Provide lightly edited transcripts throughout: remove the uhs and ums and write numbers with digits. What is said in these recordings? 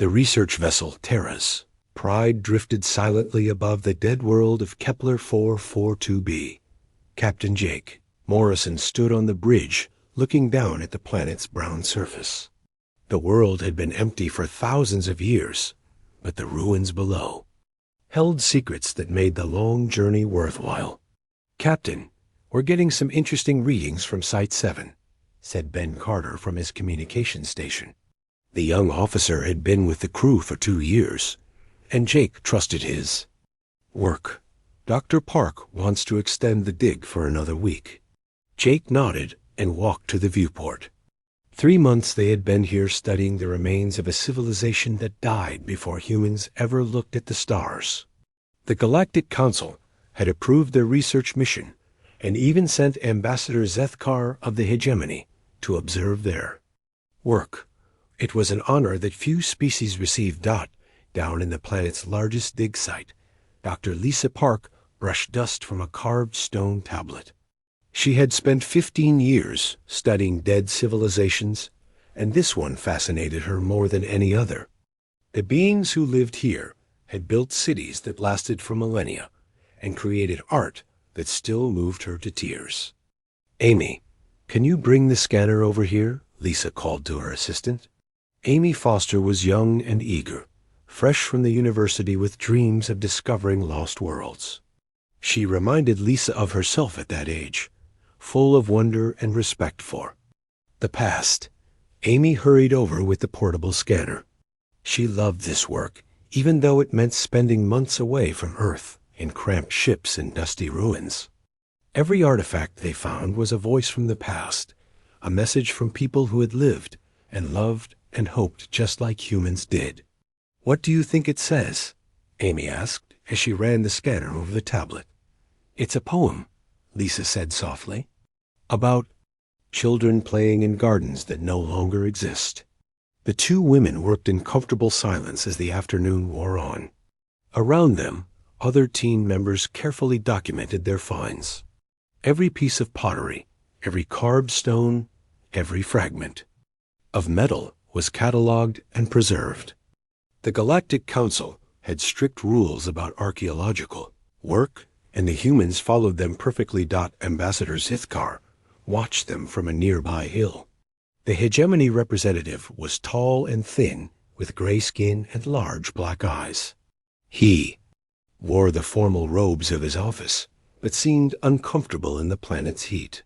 The research vessel Terra's pride drifted silently above the dead world of Kepler 442b. Captain Jake Morrison stood on the bridge, looking down at the planet's brown surface. The world had been empty for thousands of years, but the ruins below held secrets that made the long journey worthwhile. "Captain, we're getting some interesting readings from Site 7, said Ben Carter from his communication station. The young officer had been with the crew for 2 years, and Jake trusted his work. Dr. Park wants to extend the dig for another week. Jake nodded and walked to the viewport. 3 months they had been here studying the remains of a civilization that died before humans ever looked at the stars. The Galactic Council had approved their research mission and even sent Ambassador Zethkar of the Hegemony to observe their work. It was an honor that few species received. Down in the planet's largest dig site, Dr. Lisa Park brushed dust from a carved stone tablet. She had spent 15 years studying dead civilizations, and this one fascinated her more than any other. The beings who lived here had built cities that lasted for millennia and created art that still moved her to tears. "Amy, can you bring the scanner over here?" Lisa called to her assistant. Amy Foster was young and eager, fresh from the university with dreams of discovering lost worlds. She reminded Lisa of herself at that age, full of wonder and respect for the past. Amy hurried over with the portable scanner. She loved this work, even though it meant spending months away from Earth in cramped ships and dusty ruins. Every artifact they found was a voice from the past, a message from people who had lived and loved and hoped just like humans did. "What do you think it says?" Amy asked as she ran the scanner over the tablet. "It's a poem," Lisa said softly, "about children playing in gardens that no longer exist." The 2 women worked in comfortable silence as the afternoon wore on. Around them, other team members carefully documented their finds. Every piece of pottery, every carved stone, every fragment of metal was cataloged and preserved. The Galactic Council had strict rules about archaeological work, and the humans followed them perfectly. Ambassador Zithkar watched them from a nearby hill. The hegemony representative was tall and thin, with gray skin and large black eyes. He wore the formal robes of his office, but seemed uncomfortable in the planet's heat.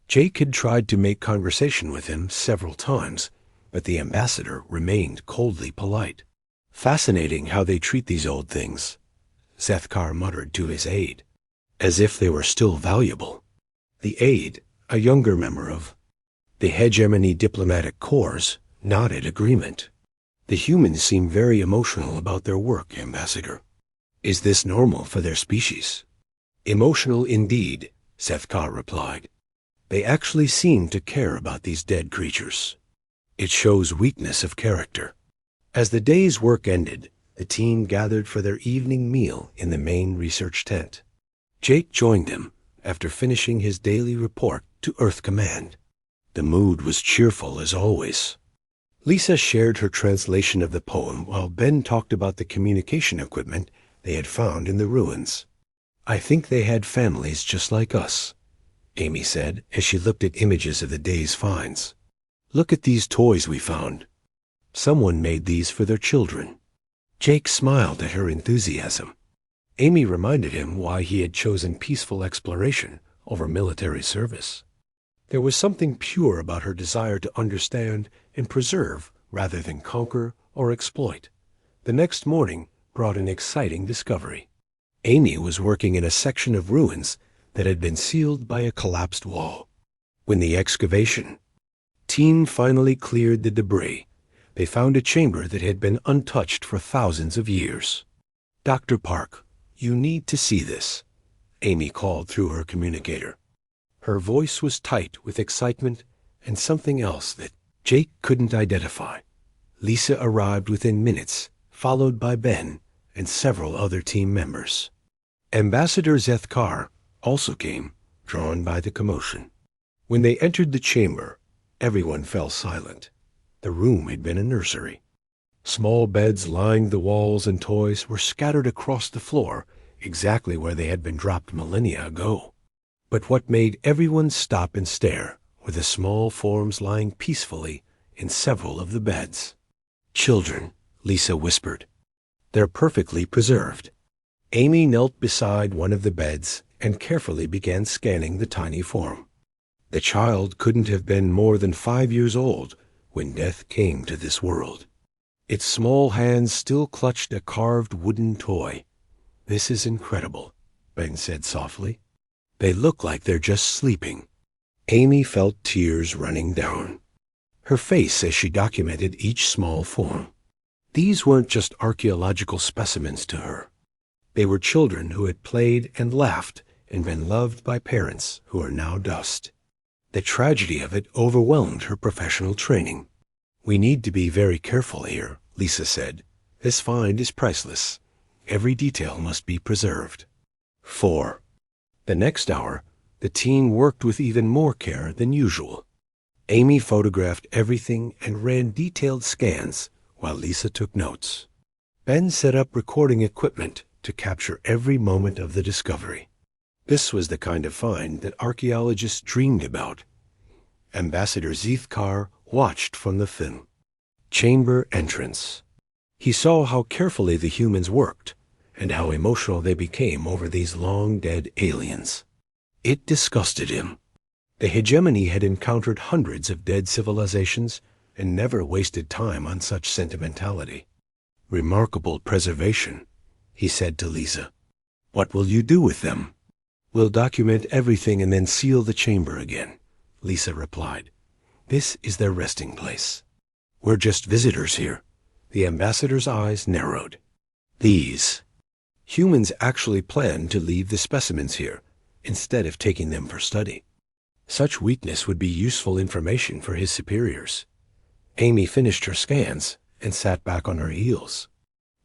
Jake had tried to make conversation with him several times, but the ambassador remained coldly polite. "Fascinating how they treat these old things," Zethkar muttered to his aide, "as if they were still valuable." The aide, a younger member of the hegemony diplomatic corps, nodded agreement. "The humans seem very emotional about their work, Ambassador. Is this normal for their species?" "Emotional indeed," Zethkar replied. "They actually seem to care about these dead creatures. It shows weakness of character." As the day's work ended, the team gathered for their evening meal in the main research tent. Jake joined them after finishing his daily report to Earth Command. The mood was cheerful as always. Lisa shared her translation of the poem while Ben talked about the communication equipment they had found in the ruins. "I think they had families just like us," Amy said as she looked at images of the day's finds. "Look at these toys we found. Someone made these for their children." Jake smiled at her enthusiasm. Amy reminded him why he had chosen peaceful exploration over military service. There was something pure about her desire to understand and preserve rather than conquer or exploit. The next morning brought an exciting discovery. Amy was working in a section of ruins that had been sealed by a collapsed wall. When the excavation team finally cleared the debris, they found a chamber that had been untouched for thousands of years. "Dr. Park, you need to see this," Amy called through her communicator. Her voice was tight with excitement and something else that Jake couldn't identify. Lisa arrived within minutes, followed by Ben and several other team members. Ambassador Zethkar also came, drawn by the commotion. When they entered the chamber, everyone fell silent. The room had been a nursery. Small beds lined the walls and toys were scattered across the floor, exactly where they had been dropped millennia ago. But what made everyone stop and stare were the small forms lying peacefully in several of the beds. "Children," Lisa whispered. "They're perfectly preserved." Amy knelt beside one of the beds and carefully began scanning the tiny form. The child couldn't have been more than 5 years old when death came to this world. Its small hands still clutched a carved wooden toy. "This is incredible," Ben said softly. "They look like they're just sleeping." Amy felt tears running down her face as she documented each small form. These weren't just archaeological specimens to her. They were children who had played and laughed and been loved by parents who are now dust. The tragedy of it overwhelmed her professional training. "We need to be very careful here," Lisa said. "This find is priceless. Every detail must be preserved." 4. The next hour, the team worked with even more care than usual. Amy photographed everything and ran detailed scans while Lisa took notes. Ben set up recording equipment to capture every moment of the discovery. This was the kind of find that archaeologists dreamed about. Ambassador Zeethkar watched from the film. Chamber entrance. He saw how carefully the humans worked and how emotional they became over these long-dead aliens. It disgusted him. The hegemony had encountered hundreds of dead civilizations and never wasted time on such sentimentality. "Remarkable preservation," he said to Lisa. "What will you do with them?" "We'll document everything and then seal the chamber again," Lisa replied. "This is their resting place. We're just visitors here." The ambassador's eyes narrowed. "These humans actually planned to leave the specimens here instead of taking them for study. Such weakness would be useful information for his superiors." Amy finished her scans and sat back on her heels.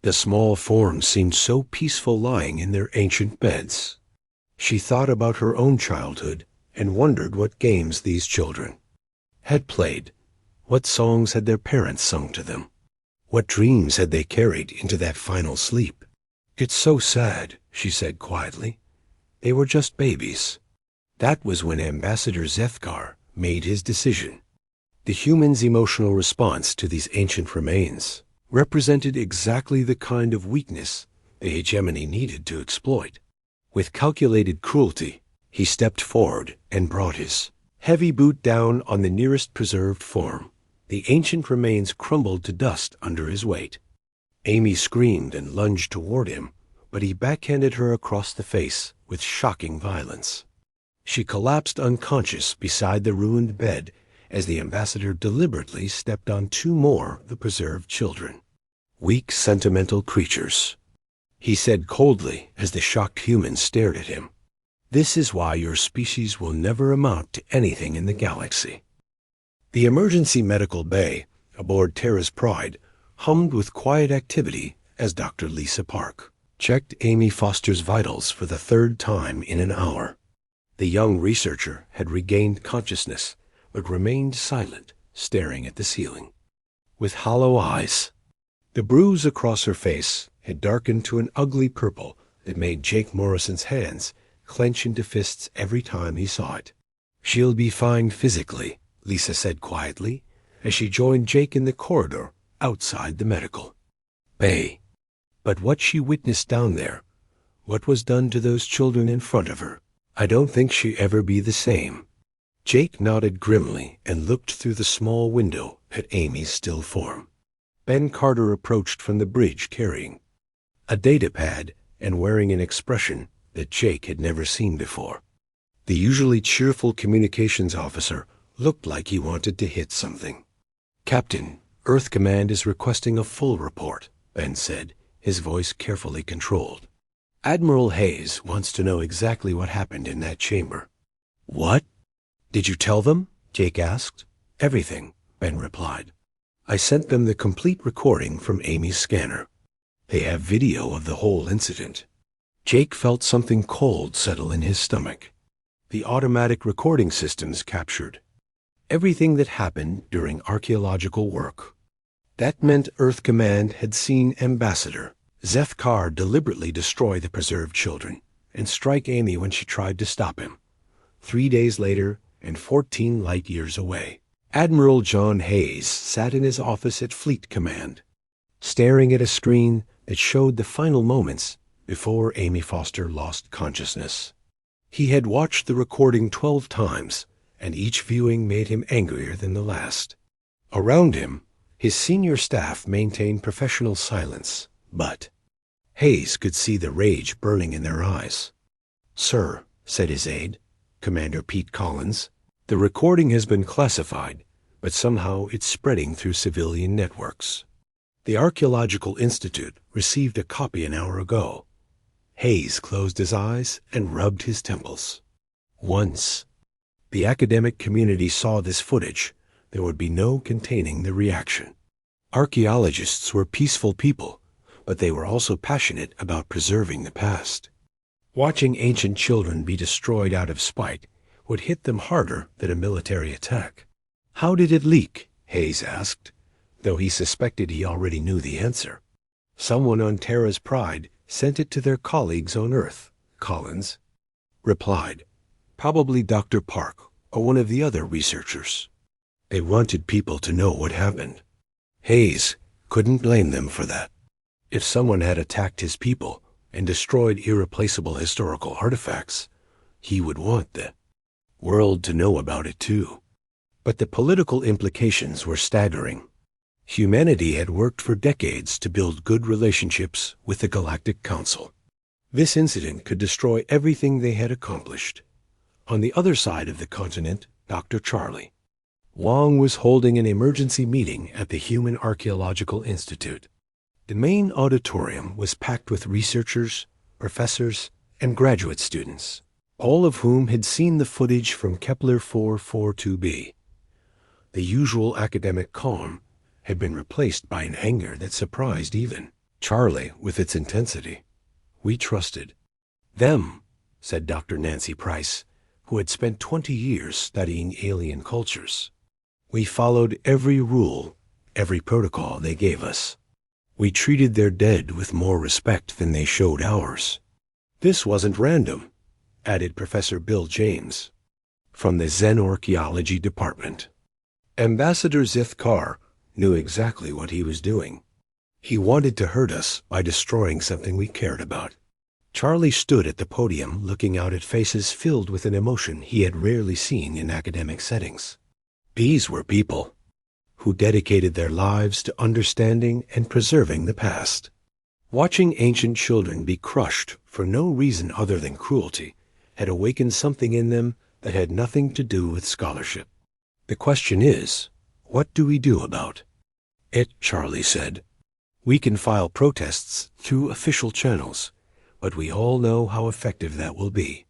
The small forms seemed so peaceful lying in their ancient beds. She thought about her own childhood and wondered what games these children had played. What songs had their parents sung to them? What dreams had they carried into that final sleep? "It's so sad," she said quietly. "They were just babies." That was when Ambassador Zeethkar made his decision. The humans' emotional response to these ancient remains represented exactly the kind of weakness the hegemony needed to exploit. With calculated cruelty, he stepped forward and brought his heavy boot down on the nearest preserved form. The ancient remains crumbled to dust under his weight. Amy screamed and lunged toward him, but he backhanded her across the face with shocking violence. She collapsed unconscious beside the ruined bed as the ambassador deliberately stepped on 2 more of the preserved children. "Weak, sentimental creatures," he said coldly as the shocked humans stared at him. "This is why your species will never amount to anything in the galaxy." The emergency medical bay aboard Terra's Pride hummed with quiet activity as Dr. Lisa Park checked Amy Foster's vitals for the 3rd time in an hour. The young researcher had regained consciousness, but remained silent, staring at the ceiling, with hollow eyes. The bruise across her face had darkened to an ugly purple that made Jake Morrison's hands clench into fists every time he saw it. "She'll be fine physically," Lisa said quietly, as she joined Jake in the corridor outside the medical bay. But what she witnessed down there, what was done to those children in front of her, "I don't think she'll ever be the same." Jake nodded grimly and looked through the small window at Amy's still form. Ben Carter approached from the bridge carrying a data pad and wearing an expression that Jake had never seen before. The usually cheerful communications officer looked like he wanted to hit something. "Captain, Earth Command is requesting a full report," Ben said, his voice carefully controlled. "Admiral Hayes wants to know exactly what happened in that chamber." "What? Did you tell them?" Jake asked. "Everything," Ben replied. "I sent them the complete recording from Amy's scanner. They have video of the whole incident." Jake felt something cold settle in his stomach. The automatic recording systems captured everything that happened during archaeological work. That meant Earth Command had seen Ambassador Zethkar deliberately destroy the preserved children and strike Amy when she tried to stop him. 3 days later, and 14 light years away, Admiral John Hayes sat in his office at Fleet Command, staring at a screen that showed the final moments before Amy Foster lost consciousness. He had watched the recording 12 times, and each viewing made him angrier than the last. Around him, his senior staff maintained professional silence, but Hayes could see the rage burning in their eyes. "Sir," said his aide, Commander Pete Collins, "the recording has been classified, but somehow it's spreading through civilian networks. The Archaeological Institute received a copy an hour ago." Hayes closed his eyes and rubbed his temples. Once the academic community saw this footage, there would be no containing the reaction. Archaeologists were peaceful people, but they were also passionate about preserving the past. Watching ancient children be destroyed out of spite would hit them harder than a military attack. "How did it leak?" Hayes asked, though he suspected he already knew the answer. "Someone on Terra's Pride sent it to their colleagues on Earth," Collins replied. "Probably Dr. Park or one of the other researchers. They wanted people to know what happened." Hayes couldn't blame them for that. If someone had attacked his people and destroyed irreplaceable historical artifacts, he would want the world to know about it too. But the political implications were staggering. Humanity had worked for decades to build good relationships with the Galactic Council. This incident could destroy everything they had accomplished. On the other side of the continent, Dr. Charlie Wong was holding an emergency meeting at the Human Archaeological Institute. The main auditorium was packed with researchers, professors, and graduate students, all of whom had seen the footage from Kepler 442b. The usual academic calm had been replaced by an anger that surprised even Charlie with its intensity. "We trusted them," said Dr. Nancy Price, who had spent 20 years studying alien cultures. "We followed every rule, every protocol they gave us. We treated their dead with more respect than they showed ours." "This wasn't random," added Professor Bill James from the Xenorchaeology Department. "Ambassador Zithkar knew exactly what he was doing. He wanted to hurt us by destroying something we cared about." Charlie stood at the podium looking out at faces filled with an emotion he had rarely seen in academic settings. These were people who dedicated their lives to understanding and preserving the past. Watching ancient children be crushed for no reason other than cruelty had awakened something in them that had nothing to do with scholarship. "The question is, what do we do about it?" Charlie said. "We can file protests through official channels, but we all know how effective that will be."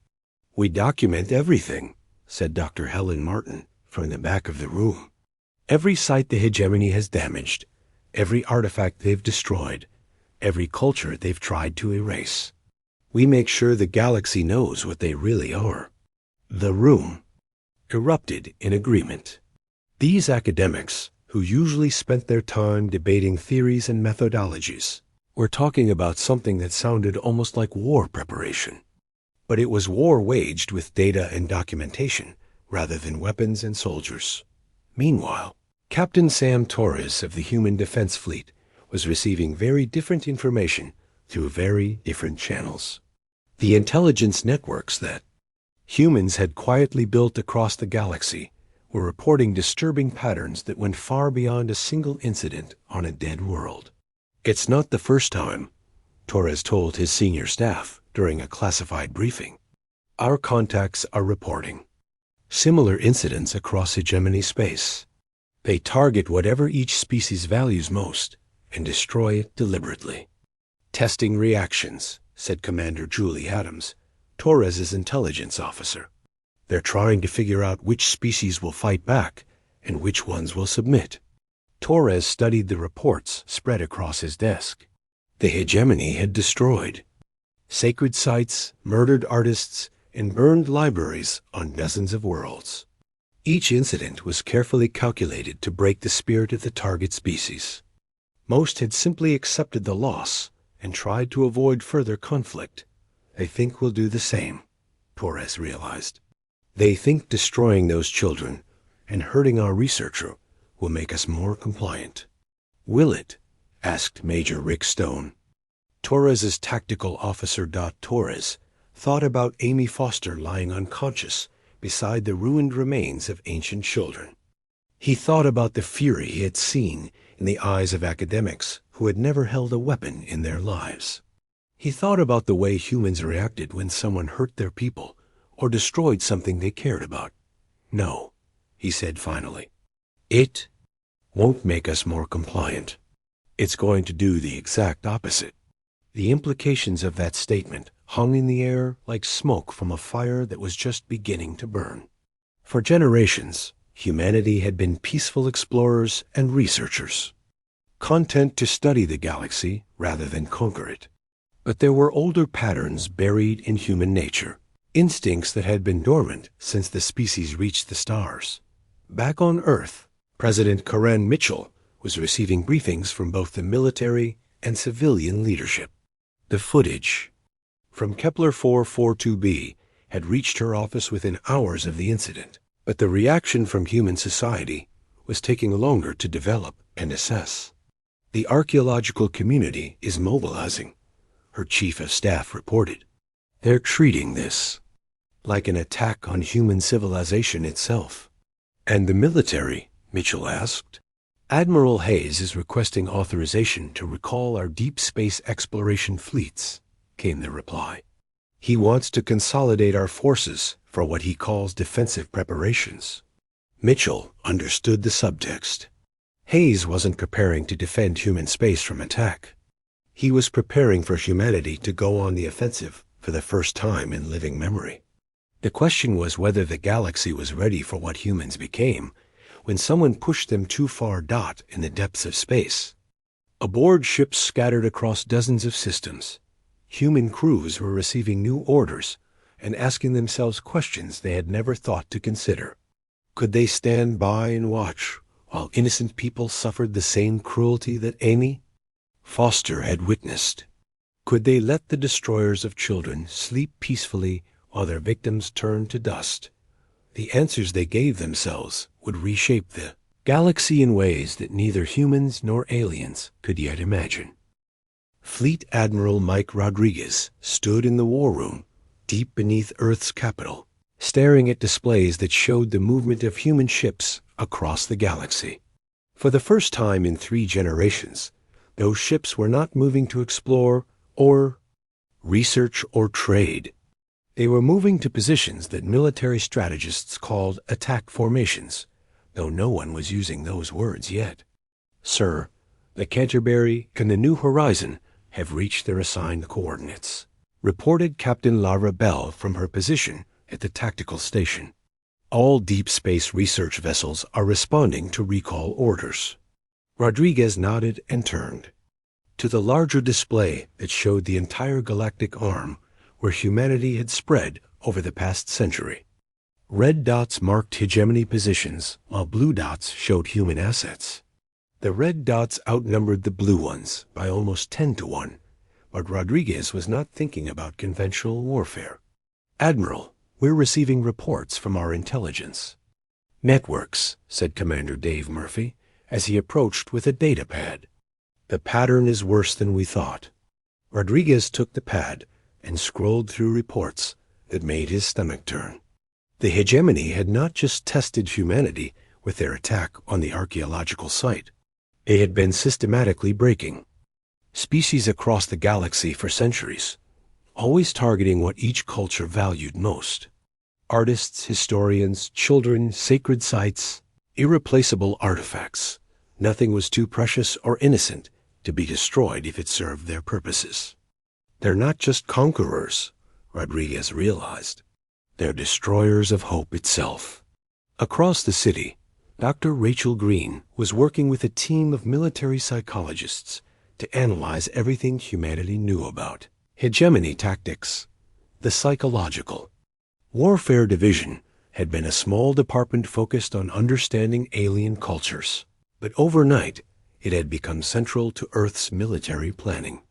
"We document everything," said Dr. Helen Martin from the back of the room. "Every site the hegemony has damaged, every artifact they've destroyed, every culture they've tried to erase. We make sure the galaxy knows what they really are." The room erupted in agreement. These academics, who usually spent their time debating theories and methodologies, were talking about something that sounded almost like war preparation. But it was war waged with data and documentation rather than weapons and soldiers. Meanwhile, Captain Sam Torres of the Human Defense Fleet was receiving very different information through very different channels. The intelligence networks that humans had quietly built across the galaxy were reporting disturbing patterns that went far beyond a single incident on a dead world. "It's not the first time," Torres told his senior staff during a classified briefing. "Our contacts are reporting similar incidents across hegemony space. They target whatever each species values most and destroy it deliberately." "Testing reactions," said Commander Julie Adams, Torres's intelligence officer. "They're trying to figure out which species will fight back and which ones will submit." Torres studied the reports spread across his desk. The hegemony had destroyed sacred sites, murdered artists, and burned libraries on dozens of worlds. Each incident was carefully calculated to break the spirit of the target species. Most had simply accepted the loss and tried to avoid further conflict. They think we'll do the same, Torres realized. They think destroying those children and hurting our researcher will make us more compliant. Will it? Asked Major Rick Stone. Torres's tactical officer Torres thought about Amy Foster lying unconscious beside the ruined remains of ancient children. He thought about the fury he had seen in the eyes of academics who had never held a weapon in their lives. He thought about the way humans reacted when someone hurt their people or destroyed something they cared about. No, he said finally. It won't make us more compliant. It's going to do the exact opposite. The implications of that statement hung in the air like smoke from a fire that was just beginning to burn. For generations, humanity had been peaceful explorers and researchers, content to study the galaxy rather than conquer it. But there were older patterns buried in human nature, instincts that had been dormant since the species reached the stars. Back on Earth, President Karen Mitchell was receiving briefings from both the military and civilian leadership. The footage from Kepler 442b had reached her office within hours of the incident, but the reaction from human society was taking longer to develop and assess. The archaeological community is mobilizing, her chief of staff reported. They're treating this like an attack on human civilization itself. And the military? Mitchell asked. Admiral Hayes is requesting authorization to recall our deep space exploration fleets, came the reply. He wants to consolidate our forces for what he calls defensive preparations. Mitchell understood the subtext. Hayes wasn't preparing to defend human space from attack. He was preparing for humanity to go on the offensive for the first time in living memory. The question was whether the galaxy was ready for what humans became when someone pushed them too far in the depths of space. Aboard ships scattered across dozens of systems, human crews were receiving new orders and asking themselves questions they had never thought to consider. Could they stand by and watch while innocent people suffered the same cruelty that Amy Foster had witnessed? Could they let the destroyers of children sleep peacefully while their victims turned to dust? The answers they gave themselves would reshape the galaxy in ways that neither humans nor aliens could yet imagine. Fleet Admiral Mike Rodriguez stood in the war room, deep beneath Earth's capital, staring at displays that showed the movement of human ships across the galaxy. For the first time in 3 generations, those ships were not moving to explore or research or trade. They were moving to positions that military strategists called attack formations, though no one was using those words yet. Sir, the Canterbury and the New Horizon have reached their assigned coordinates, reported Captain Lara Bell from her position at the tactical station. All deep space research vessels are responding to recall orders. Rodriguez nodded and turned to the larger display that showed the entire galactic arm where humanity had spread over the past century. Red dots marked hegemony positions, while blue dots showed human assets. The red dots outnumbered the blue ones by almost 10-1, but Rodriguez was not thinking about conventional warfare. Admiral, we're receiving reports from our intelligence networks, said Commander Dave Murphy as he approached with a data pad. The pattern is worse than we thought. Rodriguez took the pad and scrolled through reports that made his stomach turn. The hegemony had not just tested humanity with their attack on the archaeological site. They had been systematically breaking species across the galaxy for centuries, always targeting what each culture valued most. Artists, historians, children, sacred sites, irreplaceable artifacts. Nothing was too precious or innocent to be destroyed if it served their purposes. They're not just conquerors, Rodriguez realized. They're destroyers of hope itself. Across the city, Dr. Rachel Green was working with a team of military psychologists to analyze everything humanity knew about hegemony tactics. The psychological warfare division had been a small department focused on understanding alien cultures, but overnight It had become central to Earth's military planning.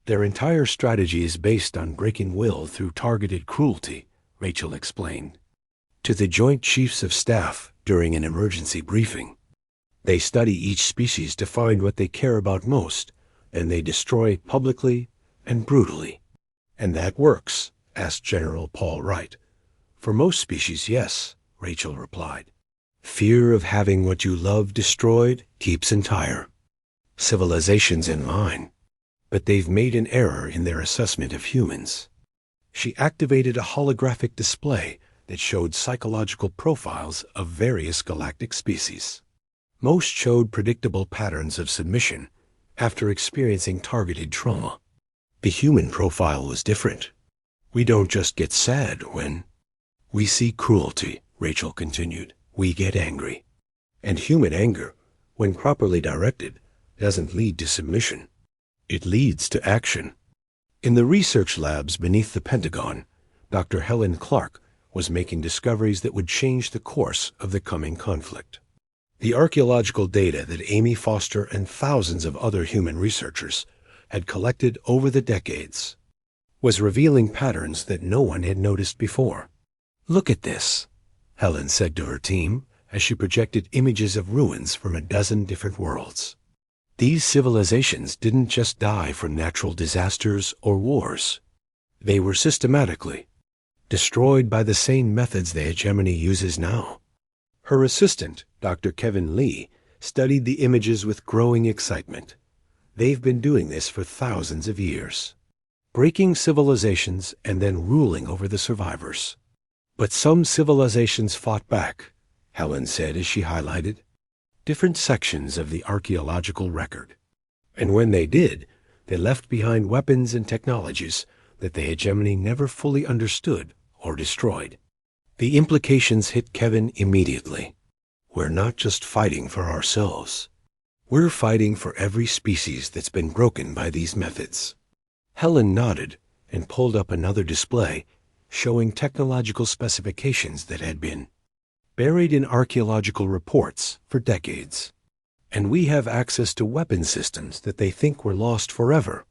Their entire strategy is based on breaking will through targeted cruelty, Rachel explained. To the Joint Chiefs of Staff during an emergency briefing. They study each species to find what they care about most, and they destroy publicly and brutally. And that works? Asked General Paul Wright. For most species, yes, Rachel replied. Fear of having what you love destroyed keeps entire civilizations in line. But they've made an error in their assessment of humans. She activated a holographic display that showed psychological profiles of various galactic species. Most showed predictable patterns of submission after experiencing targeted trauma. The human profile was different. We don't just get sad when we see cruelty, Rachel continued. We get angry. And human anger, when properly directed, doesn't lead to submission. It leads to action. In the research labs beneath the Pentagon, Dr. Helen Clark was making discoveries that would change the course of the coming conflict. The archaeological data that Amy Foster and thousands of other human researchers had collected over the decades was revealing patterns that no one had noticed before. Look at this, Helen said to her team as she projected images of ruins from a dozen different worlds. These civilizations didn't just die from natural disasters or wars. They were systematically destroyed by the same methods the hegemony uses now. Her assistant, Dr. Kevin Lee, studied the images with growing excitement. They've been doing this for thousands of years, breaking civilizations and then ruling over the survivors. But some civilizations fought back, Helen said as she highlighted different sections of the archaeological record. And when they did, they left behind weapons and technologies that the hegemony never fully understood or destroyed. The implications hit Kevin immediately. We're not just fighting for ourselves. We're fighting for every species that's been broken by these methods. Helen nodded and pulled up another display showing technological specifications that had been buried in archaeological reports for decades. And we have access to weapon systems that they think were lost forever.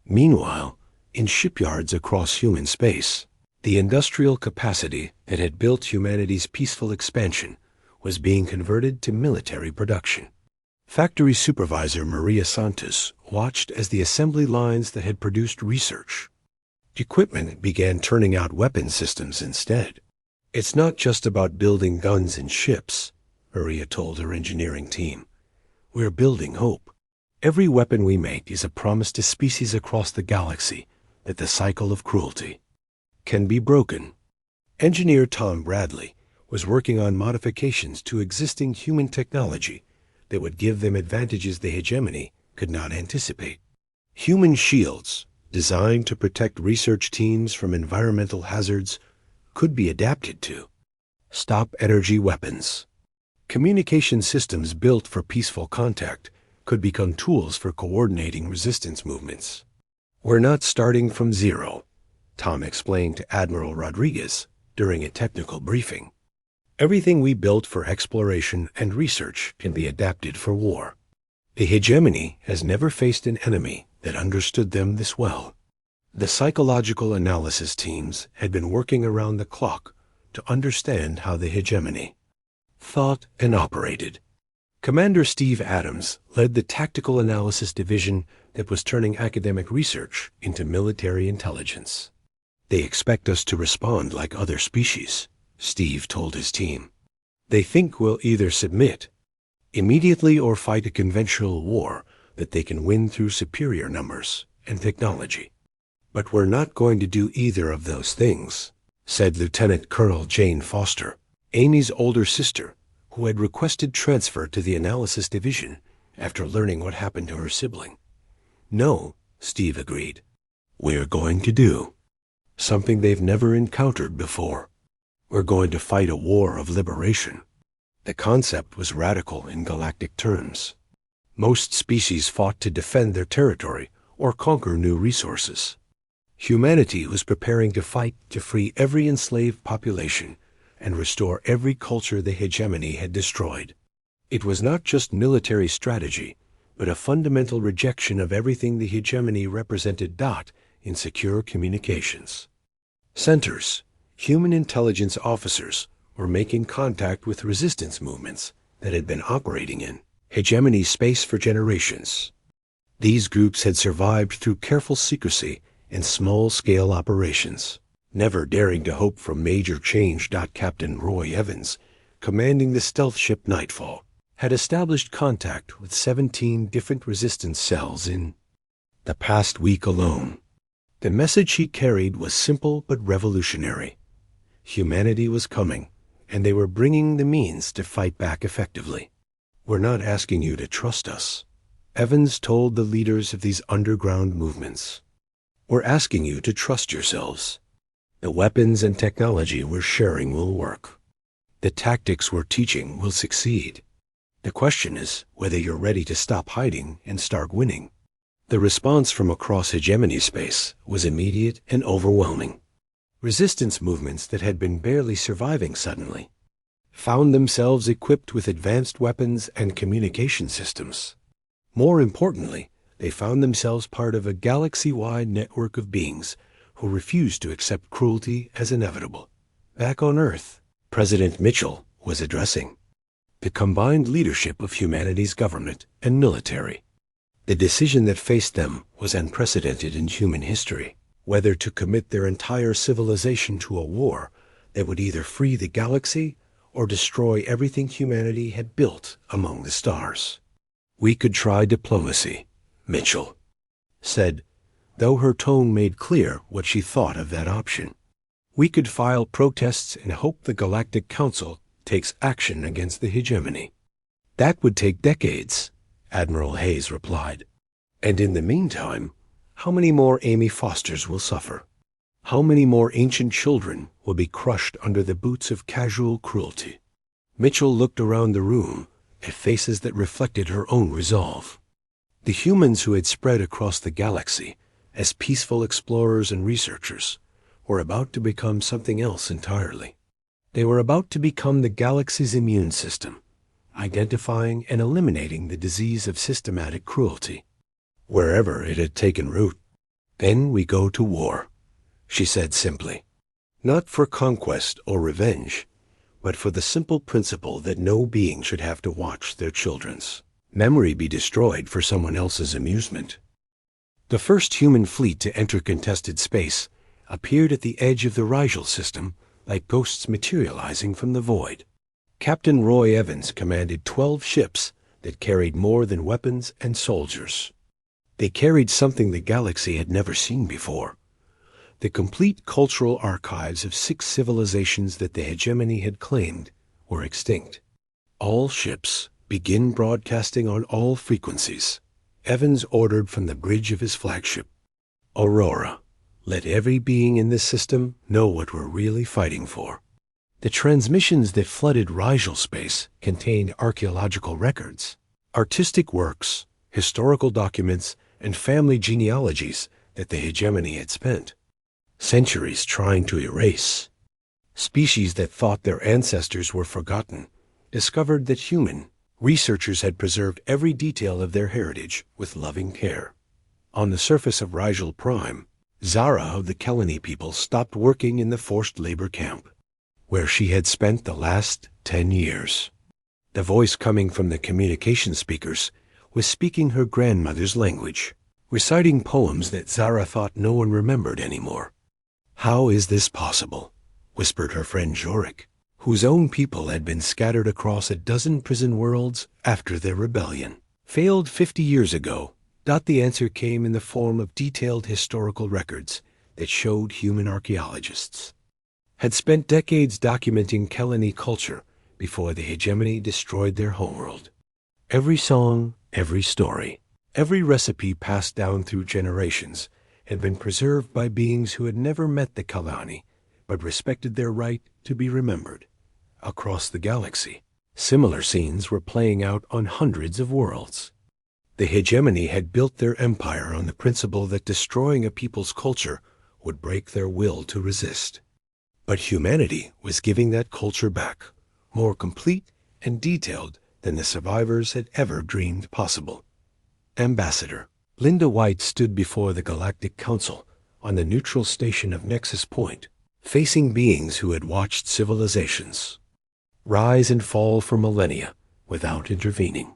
Meanwhile, in shipyards across human space, the industrial capacity that had built humanity's peaceful expansion was being converted to military production. Factory supervisor Maria Santos watched as the assembly lines that had produced research equipment began turning out weapon systems instead. It's not just about building guns and ships, Maria told her engineering team. We're building hope. Every weapon we make is a promise to species across the galaxy that the cycle of cruelty can be broken. Engineer Tom Bradley was working on modifications to existing human technology that would give them advantages the hegemony could not anticipate. Human shields, designed to protect research teams from environmental hazards, could be adapted to stop energy weapons. Communication systems built for peaceful contact could become tools for coordinating resistance movements. We're not starting from zero, Tom explained to Admiral Rodriguez during a technical briefing. Everything we built for exploration and research can be adapted for war. The hegemony has never faced an enemy that understood them this well. The psychological analysis teams had been working around the clock to understand how the hegemony thought and operated. Commander Steve Adams led the Tactical Analysis Division that was turning academic research into military intelligence. They expect us to respond like other species, Steve told his team. They think we'll either submit immediately or fight a conventional war that they can win through superior numbers and technology. But we're not going to do either of those things, said Lieutenant Colonel Jane Foster, Amy's older sister, who had requested transfer to the analysis division after learning what happened to her sibling. No, Steve agreed. We're going to do something they've never encountered before. We're going to fight a war of liberation. The concept was radical in galactic terms. Most species fought to defend their territory or conquer new resources. Humanity was preparing to fight to free every enslaved population and restore every culture the hegemony had destroyed. It was not just military strategy, but a fundamental rejection of everything the hegemony represented. In secure communications centers, human intelligence officers were making contact with resistance movements that had been operating in hegemony space for generations. These groups had survived through careful secrecy and small-scale operations, never daring to hope for major change. Captain Roy Evans, commanding the stealth ship Nightfall, had established contact with 17 different resistance cells in the past week alone. The message he carried was simple but revolutionary. Humanity was coming, and they were bringing the means to fight back effectively. "We're not asking you to trust us," Evans told the leaders of these underground movements. "We're asking you to trust yourselves. The weapons and technology we're sharing will work. The tactics we're teaching will succeed. The question is whether you're ready to stop hiding and start winning." The response from across hegemony space was immediate and overwhelming. Resistance movements that had been barely surviving suddenly found themselves equipped with advanced weapons and communication systems. More importantly, they found themselves part of a galaxy-wide network of beings who refused to accept cruelty as inevitable. Back on Earth, President Mitchell was addressing the combined leadership of humanity's government and military. The decision that faced them was unprecedented in human history, whether to commit their entire civilization to a war that would either free the galaxy or destroy everything humanity had built among the stars. "We could try diplomacy," Mitchell said, though her tone made clear what she thought of that option. "We could file protests and hope the Galactic Council takes action against the hegemony." "That would take decades," Admiral Hayes replied. "And in the meantime, how many more Amy Fosters will suffer? How many more ancient children will be crushed under the boots of casual cruelty?" Mitchell looked around the room at faces that reflected her own resolve. The humans who had spread across the galaxy as peaceful explorers and researchers were about to become something else entirely. They were about to become the galaxy's immune system, identifying and eliminating the disease of systematic cruelty, wherever it had taken root. "Then we go to war," she said simply. "Not for conquest or revenge, but for the simple principle that no being should have to watch their children's memory be destroyed for someone else's amusement." The first human fleet to enter contested space appeared at the edge of the Rigel system like ghosts materializing from the void. Captain Roy Evans commanded 12 ships that carried more than weapons and soldiers. They carried something the galaxy had never seen before: the complete cultural archives of 6 civilizations that the hegemony had claimed were extinct. "All ships begin broadcasting on all frequencies," Evans ordered from the bridge of his flagship. "Aurora, let every being in this system know what we're really fighting for." The transmissions that flooded Rigel space contained archaeological records, artistic works, historical documents, and family genealogies that the hegemony had spent centuries trying to erase. Species that thought their ancestors were forgotten discovered that human researchers had preserved every detail of their heritage with loving care. On the surface of Rigel Prime, Zara of the Kelani people stopped working in the forced labor camp, where she had spent the last 10 years. The voice coming from the communication speakers was speaking her grandmother's language, reciting poems that Zara thought no one remembered anymore. "How is this possible?" whispered her friend Jorik, whose own people had been scattered across a dozen prison worlds after their rebellion. "Failed 50 years ago." The answer came in the form of detailed historical records that showed human archaeologists had spent decades documenting Kelani culture before the hegemony destroyed their homeworld. Every song, every story, every recipe passed down through generations had been preserved by beings who had never met the Kelani, but respected their right to be remembered. Across the galaxy, similar scenes were playing out on hundreds of worlds. The hegemony had built their empire on the principle that destroying a people's culture would break their will to resist. But humanity was giving that culture back, more complete and detailed than the survivors had ever dreamed possible. Ambassador. Linda White stood before the Galactic Council on the neutral station of Nexus Point, facing beings who had watched civilizations rise and fall for millennia without intervening.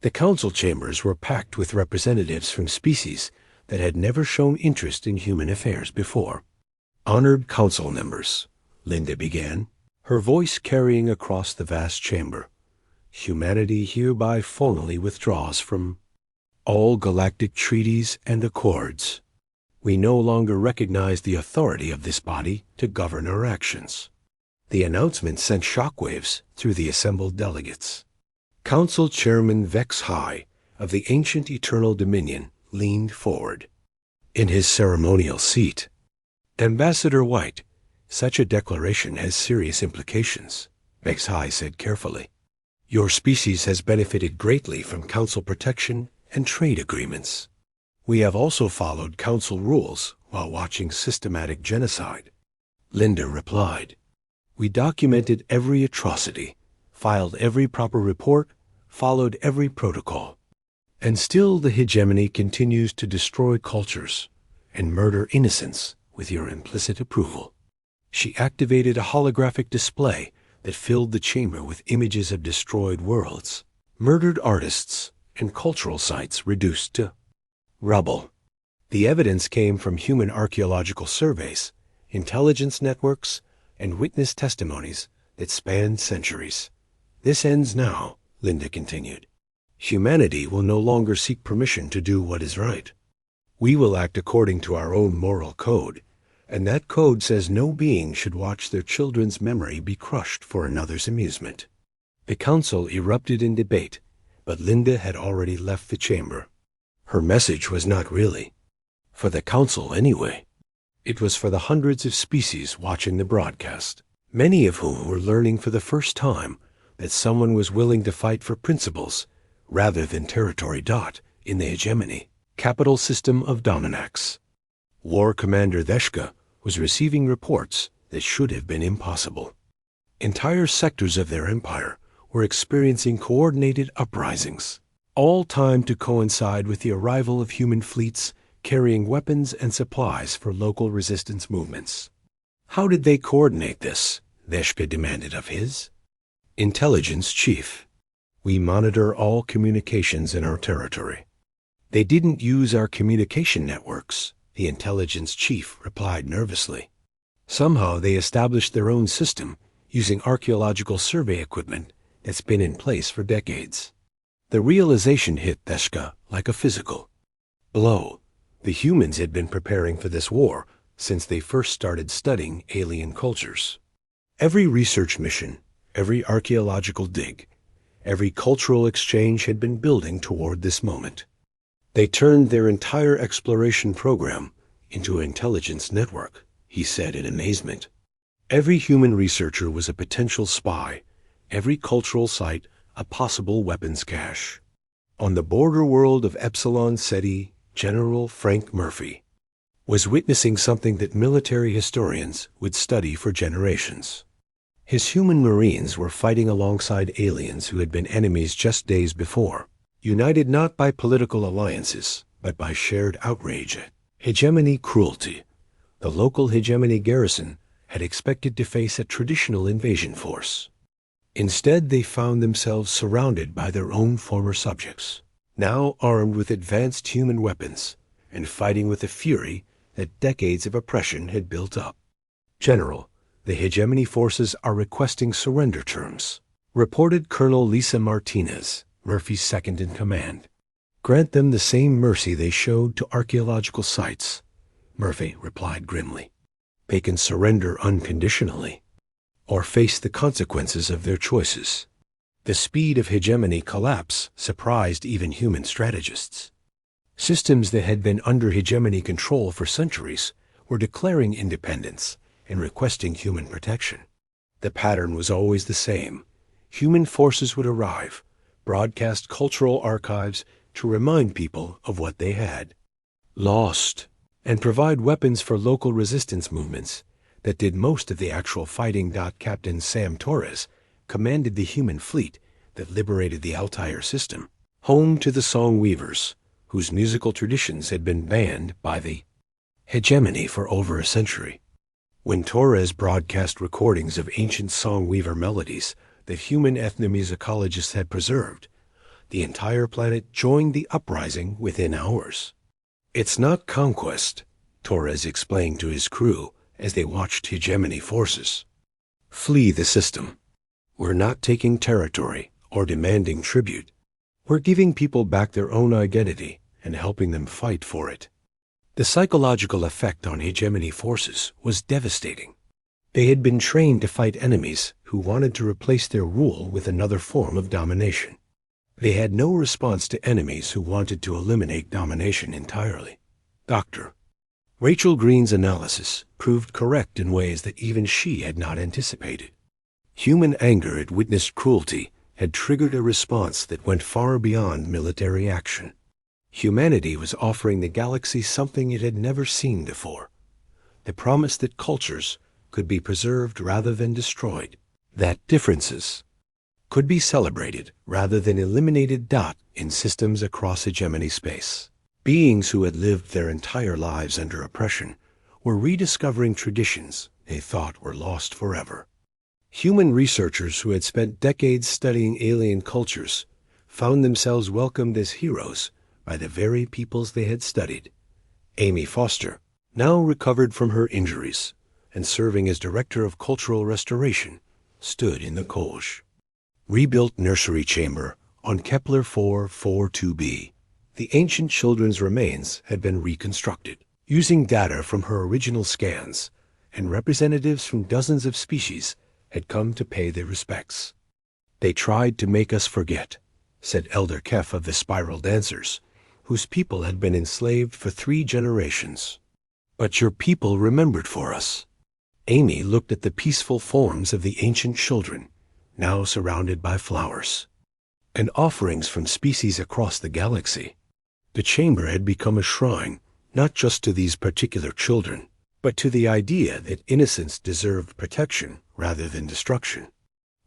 The council chambers were packed with representatives from species that had never shown interest in human affairs before. Honored council members, Linda began, her voice carrying across the vast chamber. Humanity hereby formally withdraws from all galactic treaties and accords. We no longer recognize the authority of this body to govern our actions. The announcement sent shockwaves through the assembled delegates. Council Chairman Vex High of the ancient Eternal Dominion leaned forward. In his ceremonial seat, Ambassador White, such a declaration has serious implications, Vex High said carefully. Your species has benefited greatly from Council protection and trade agreements. We have also followed Council rules while watching systematic genocide. Linda replied. We documented every atrocity, filed every proper report, followed every protocol. And still the hegemony continues to destroy cultures and murder innocents with your implicit approval. She activated a holographic display that filled the chamber with images of destroyed worlds, murdered artists, and cultural sites reduced to rubble. The evidence came from human archaeological surveys, intelligence networks, and witness testimonies that spanned centuries. This ends now, Linda continued. Humanity will no longer seek permission to do what is right. We will act according to our own moral code, and that code says no being should watch their children's memory be crushed for another's amusement. The council erupted in debate, but Linda had already left the chamber. Her message was not really for the council anyway. It was for the hundreds of species watching the broadcast, many of whom were learning for the first time that someone was willing to fight for principles rather than territory. In the hegemony, capital system of Dominax. War Commander Veshka was receiving reports that should have been impossible. Entire sectors of their empire were experiencing coordinated uprisings, all timed to coincide with the arrival of human fleets carrying weapons and supplies for local resistance movements. How did they coordinate this? Veshka demanded of his intelligence chief. We monitor all communications in our territory. They didn't use our communication networks, the intelligence chief replied nervously. Somehow they established their own system using archaeological survey equipment that's been in place for decades. The realization hit Veshka like a physical blow. The humans had been preparing for this war since they first started studying alien cultures. Every research mission, every archaeological dig, every cultural exchange had been building toward this moment. They turned their entire exploration program into an intelligence network, he said in amazement. Every human researcher was a potential spy, every cultural site a possible weapons cache. On the border world of Epsilon Ceti, General Frank Murphy was witnessing something that military historians would study for generations. His human Marines were fighting alongside aliens who had been enemies just days before, united not by political alliances, but by shared outrage at hegemony cruelty. The local hegemony garrison had expected to face a traditional invasion force. Instead, they found themselves surrounded by their own former subjects, now armed with advanced human weapons and fighting with a fury that decades of oppression had built up. General, the hegemony forces are requesting surrender terms, reported Colonel Lisa Martinez, Murphy's second-in-command. Grant them the same mercy they showed to archaeological sites, Murphy replied grimly. They can surrender unconditionally, or face the consequences of their choices. The speed of hegemony collapse surprised even human strategists. Systems that had been under hegemony control for centuries were declaring independence and requesting human protection. The pattern was always the same. Human forces would arrive, broadcast cultural archives to remind people of what they had lost, and provide weapons for local resistance movements that did most of the actual fighting. Captain Sam Torres commanded the human fleet that liberated the Altair system, home to the Song Weavers, whose musical traditions had been banned by the hegemony for over a century. When Torres broadcast recordings of ancient song-weaver melodies that human ethnomusicologists had preserved, the entire planet joined the uprising within hours. "It's not conquest," Torres explained to his crew as they watched hegemony forces flee the system. "We're not taking territory or demanding tribute. We're giving people back their own identity and helping them fight for it." The psychological effect on hegemony forces was devastating. They had been trained to fight enemies who wanted to replace their rule with another form of domination. They had no response to enemies who wanted to eliminate domination entirely. Dr. Rachel Green's analysis proved correct in ways that even she had not anticipated. Human anger at witnessed cruelty had triggered a response that went far beyond military action. Humanity was offering the galaxy something it had never seen before: the promise that cultures could be preserved rather than destroyed, that differences could be celebrated rather than eliminated. In systems across hegemony space, beings who had lived their entire lives under oppression were rediscovering traditions they thought were lost forever. Human researchers who had spent decades studying alien cultures found themselves welcomed as heroes by the very peoples they had studied. Amy Foster, now recovered from her injuries and serving as Director of Cultural Restoration, stood in the Kolj rebuilt nursery chamber on Kepler 442b. The ancient children's remains had been reconstructed, using data from her original scans, and representatives from dozens of species had come to pay their respects. "They tried to make us forget," said Elder Kef of the Spiral Dancers, whose people had been enslaved for 3 generations. "But your people remembered for us." Amy looked at the peaceful forms of the ancient children, now surrounded by flowers and offerings from species across the galaxy. The chamber had become a shrine, not just to these particular children, but to the idea that innocence deserved protection rather than destruction.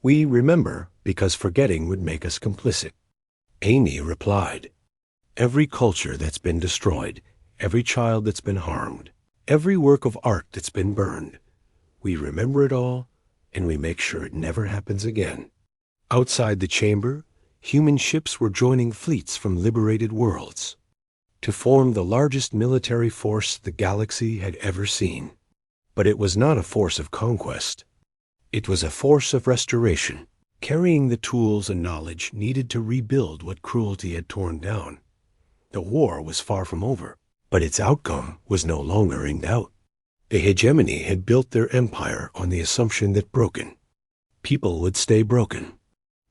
"We remember because forgetting would make us complicit." Amy replied, "Every culture that's been destroyed, every child that's been harmed, every work of art that's been burned, we remember it all, and we make sure it never happens again." Outside the chamber, human ships were joining fleets from liberated worlds to form the largest military force the galaxy had ever seen. But it was not a force of conquest. It was a force of restoration, carrying the tools and knowledge needed to rebuild what cruelty had torn down. The war was far from over, but its outcome was no longer in doubt. The hegemony had built their empire on the assumption that broken people would stay broken.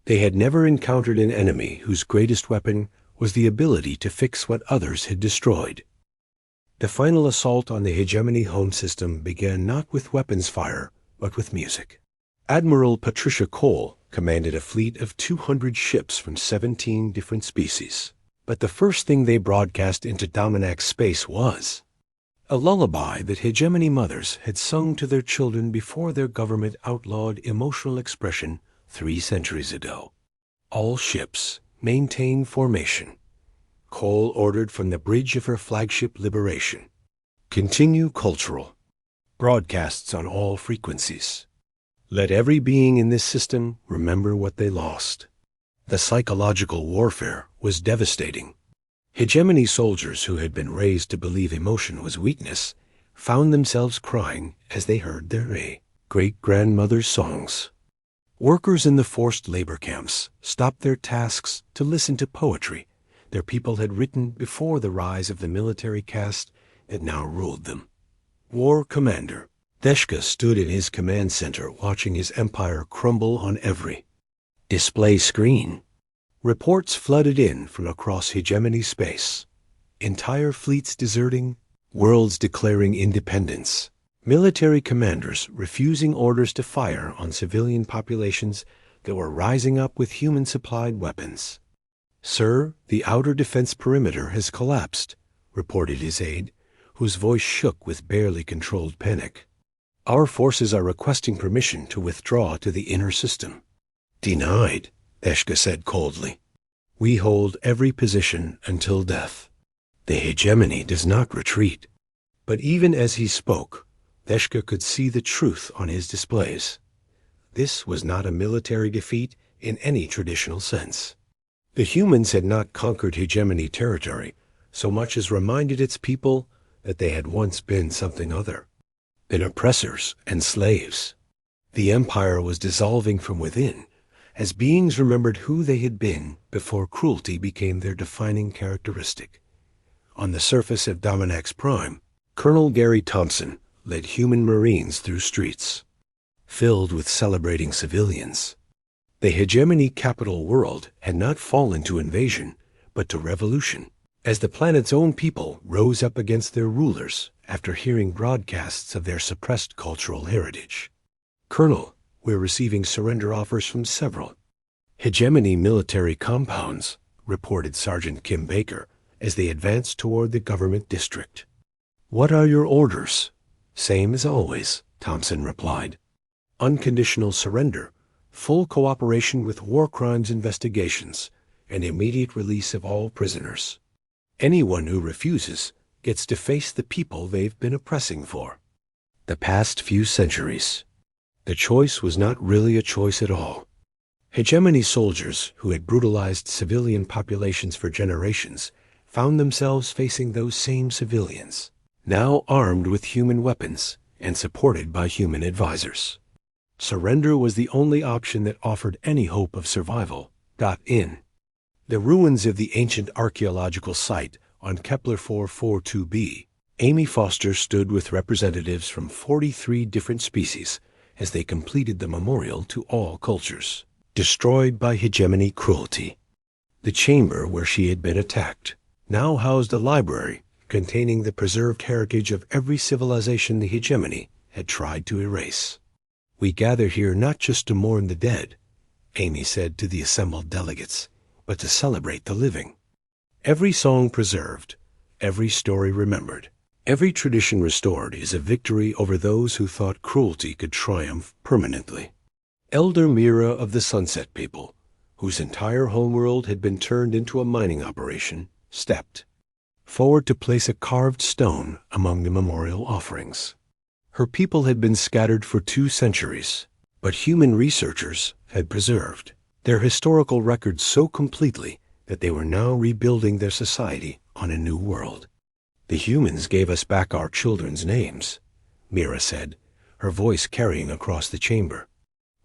They had never encountered an enemy whose greatest weapon was the ability to fix what others had destroyed. The final assault on the hegemony home system began not with weapons fire, but with music. Admiral Patricia Cole commanded a fleet of 200 ships from 17 different species. But the first thing they broadcast into Dominax space was a lullaby that hegemony mothers had sung to their children before their government outlawed emotional expression 3 centuries ago. "All ships maintain formation," Cole ordered from the bridge of her flagship Liberation. "Continue cultural broadcasts on all frequencies. Let every being in this system remember what they lost." The psychological warfare was devastating. Hegemony soldiers who had been raised to believe emotion was weakness found themselves crying as they heard their great-grandmother's songs. Workers in the forced labor camps stopped their tasks to listen to poetry their people had written before the rise of the military caste that now ruled them. War Commander Deshka stood in his command center watching his empire crumble on every display screen. Reports flooded in from across hegemony space. Entire fleets deserting, worlds declaring independence, military commanders refusing orders to fire on civilian populations that were rising up with human-supplied weapons. "Sir, the outer defense perimeter has collapsed," reported his aide, whose voice shook with barely controlled panic. "Our forces are requesting permission to withdraw to the inner system." "Denied," Eshka said coldly. "We hold every position until death." The hegemony does not retreat. But even as he spoke, Veshka could see the truth on his displays. This was not a military defeat in any traditional sense. The humans had not conquered hegemony territory so much as reminded its people that they had once been something other, been oppressors and slaves. The empire was dissolving from within, as beings remembered who they had been before cruelty became their defining characteristic. On the surface of Dominax Prime, Colonel Gary Thompson led human Marines through streets, filled with celebrating civilians. The hegemony capital world had not fallen to invasion, but to revolution, as the planet's own people rose up against their rulers after hearing broadcasts of their suppressed cultural heritage. Colonel, we're receiving surrender offers from several hegemony military compounds, reported Sergeant Kim Baker as they advanced toward the government district. What are your orders? Same as always, Thompson replied. Unconditional surrender, full cooperation with war crimes investigations, and immediate release of all prisoners. Anyone who refuses gets to face the people they've been oppressing for the past few centuries. The choice was not really a choice at all. Hegemony soldiers who had brutalized civilian populations for generations found themselves facing those same civilians, now armed with human weapons and supported by human advisors. Surrender was the only option that offered any hope of survival. In the ruins of the ancient archaeological site on Kepler 442b, Amy Foster stood with representatives from 43 different species as they completed the memorial to all cultures, destroyed by hegemony cruelty. The chamber where she had been attacked now housed a library containing the preserved heritage of every civilization the hegemony had tried to erase. We gather here not just to mourn the dead, Amy said to the assembled delegates, but to celebrate the living. Every song preserved, every story remembered, every tradition restored is a victory over those who thought cruelty could triumph permanently. Elder Mira of the Sunset People, whose entire homeworld had been turned into a mining operation, stepped forward to place a carved stone among the memorial offerings. Her people had been scattered for 2 centuries, but human researchers had preserved their historical records so completely that they were now rebuilding their society on a new world. The humans gave us back our children's names, Mira said, her voice carrying across the chamber.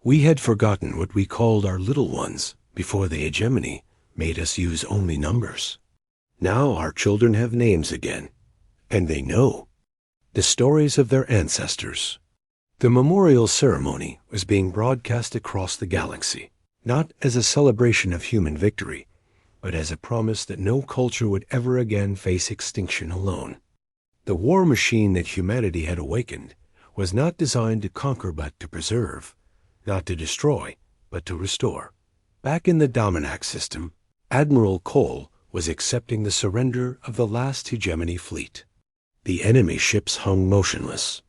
We had forgotten what we called our little ones before the hegemony made us use only numbers. Now our children have names again, and they know the stories of their ancestors. The memorial ceremony was being broadcast across the galaxy, not as a celebration of human victory, but as a promise that no culture would ever again face extinction alone. The war machine that humanity had awakened was not designed to conquer but to preserve, not to destroy but to restore. Back in the Dominax system, Admiral Cole was accepting the surrender of the last hegemony fleet. The enemy ships hung motionless.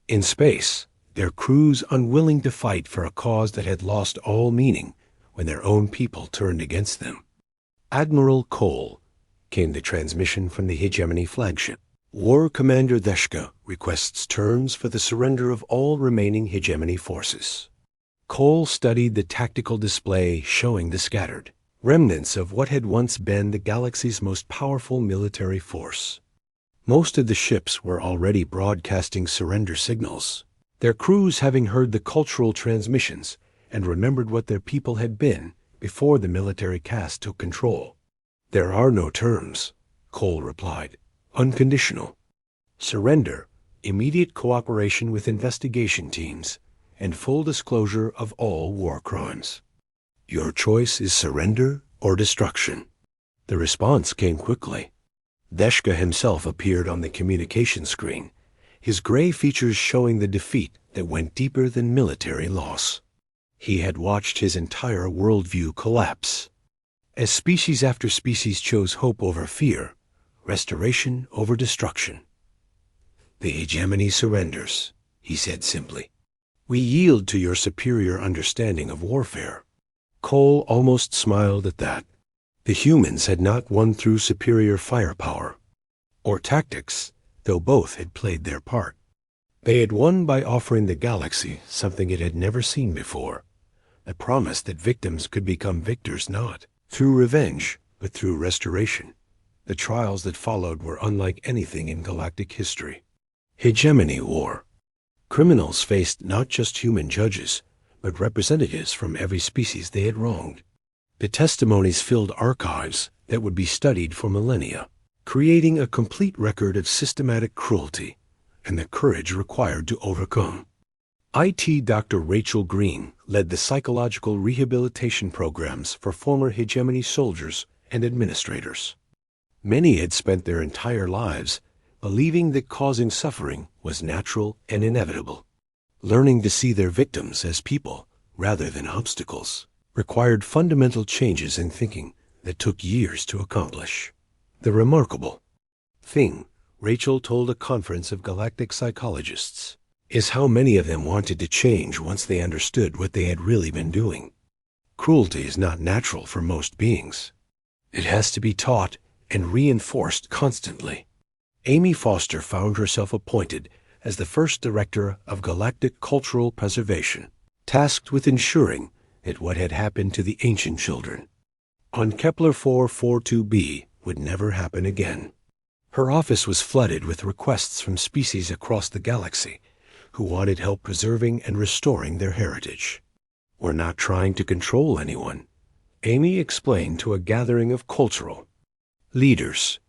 In space, their crews unwilling to fight for a cause that had lost all meaning when their own people turned against them. Admiral Cole, came the transmission from the hegemony flagship. War Commander Veshka requests terms for the surrender of all remaining hegemony forces. Cole studied the tactical display showing the scattered remnants of what had once been the galaxy's most powerful military force. Most of the ships were already broadcasting surrender signals, their crews having heard the cultural transmissions and remembered what their people had been before the military caste took control. There are no terms, Cole replied. Unconditional. Surrender, immediate cooperation with investigation teams, and full disclosure of all war crimes. Your choice is surrender or destruction. The response came quickly. Veshka himself appeared on the communication screen, his gray features showing the defeat that went deeper than military loss. He had watched his entire worldview collapse. As species after species chose hope over fear, restoration over destruction. The hegemony surrenders, he said simply. We yield to your superior understanding of warfare. Cole almost smiled at that. The humans had not won through superior firepower, or tactics, though both had played their part. They had won by offering the galaxy something it had never seen before, a promise that victims could become victors not through revenge, but through restoration. The trials that followed were unlike anything in galactic history. HFY War. Criminals faced not just human judges, but representatives from every species they had wronged. The testimonies filled archives that would be studied for millennia, creating a complete record of systematic cruelty and the courage required to overcome. IT Dr. Rachel Green led the psychological rehabilitation programs for former HFY soldiers and administrators. Many had spent their entire lives believing that causing suffering was natural and inevitable. Learning to see their victims as people rather than obstacles required fundamental changes in thinking that took years to accomplish. The remarkable thing, Rachel told a conference of galactic psychologists, is how many of them wanted to change once they understood what they had really been doing. Cruelty is not natural for most beings. It has to be taught and reinforced constantly. Amy Foster found herself appointed as the first director of Galactic Cultural Preservation, tasked with ensuring that what had happened to the ancient children on Kepler 442b would never happen again. Her office was flooded with requests from species across the galaxy who wanted help preserving and restoring their heritage. "We're not trying to control anyone," Amy explained to a gathering of cultural leaders.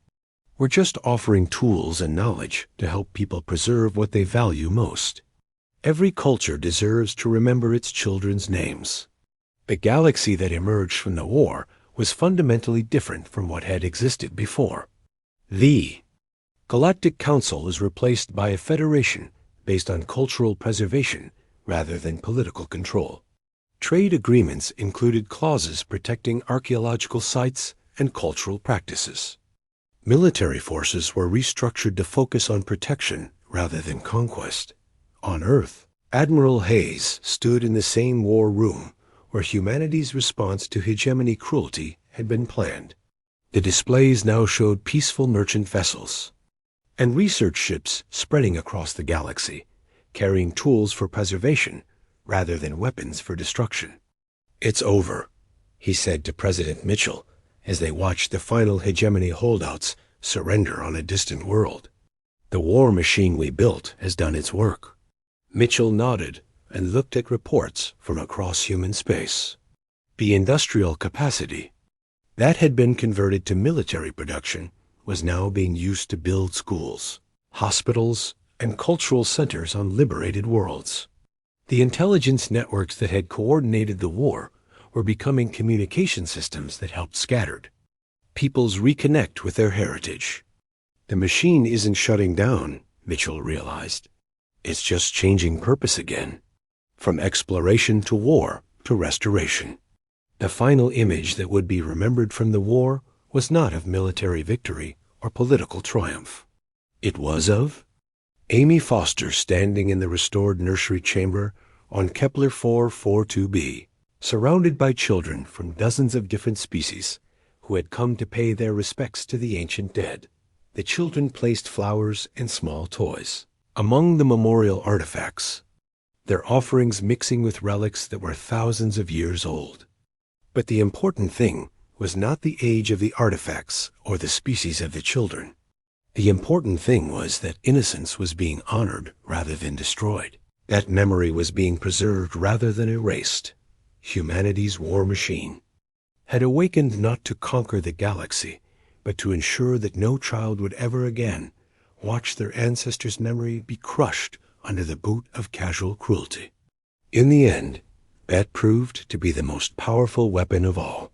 "We're just offering tools and knowledge to help people preserve what they value most. Every culture deserves to remember its children's names." The galaxy that emerged from the war was fundamentally different from what had existed before. The Galactic Council was replaced by a federation based on cultural preservation rather than political control. Trade agreements included clauses protecting archaeological sites and cultural practices. Military forces were restructured to focus on protection rather than conquest. On Earth, Admiral Hayes stood in the same war room where humanity's response to hegemony cruelty had been planned. The displays now showed peaceful merchant vessels and research ships spreading across the galaxy, carrying tools for preservation rather than weapons for destruction. "It's over," he said to President Mitchell as they watched the final hegemony holdouts surrender on a distant world. "The war machine we built has done its work." Mitchell nodded and looked at reports from across human space. The industrial capacity that had been converted to military production was now being used to build schools, hospitals, and cultural centers on liberated worlds. The intelligence networks that had coordinated the war were becoming communication systems that helped scattered peoples reconnect with their heritage. The machine isn't shutting down, Mitchell realized. It's just changing purpose again, from exploration to war to restoration. The final image that would be remembered from the war was not of military victory or political triumph. It was of Amy Foster standing in the restored nursery chamber on Kepler 442b, surrounded by children from dozens of different species who had come to pay their respects to the ancient dead. The children placed flowers and small toys among the memorial artifacts, their offerings mixing with relics that were thousands of years old. But the important thing was not the age of the artifacts or the species of the children. The important thing was that innocence was being honored rather than destroyed. That memory was being preserved rather than erased. Humanity's war machine had awakened not to conquer the galaxy, but to ensure that no child would ever again watch their ancestors' memory be crushed under the boot of casual cruelty. In the end, that proved to be the most powerful weapon of all.